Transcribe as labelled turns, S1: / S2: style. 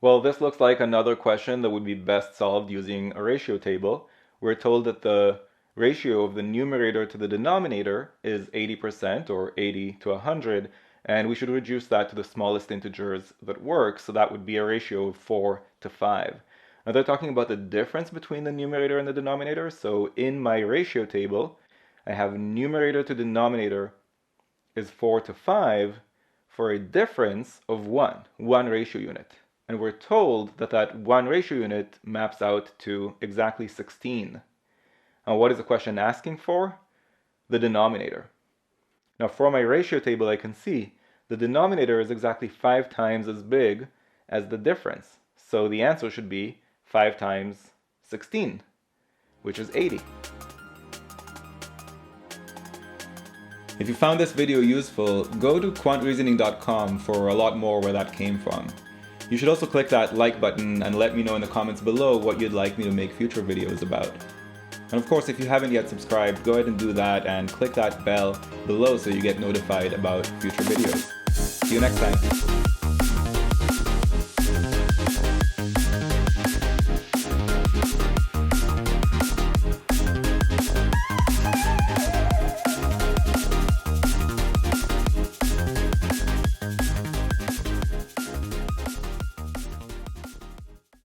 S1: Well, this looks like another question that would be best solved using a ratio table. We're told that the ratio of the numerator to the denominator is 80%, or 80 to 100, and we should reduce that to the smallest integers that work, so that would be a ratio of 4 to 5. Now they're talking about the difference between the numerator and the denominator, so in my ratio table, I have numerator to denominator is 4 to 5 for a difference of 1 ratio unit. And we're told that that 1 ratio unit maps out to exactly 16. Now what is the question asking for? The denominator. Now for my ratio table, I can see the denominator is exactly 5 times as big as the difference. So the answer should be 5 times 16, which is 80. If you found this video useful, go to quantreasoning.com for a lot more where that came from. You should also click that like button and let me know in the comments below what you'd like me to make future videos about. And of course, if you haven't yet subscribed, go ahead and do that and click that bell below so you get notified about future videos. See you next time.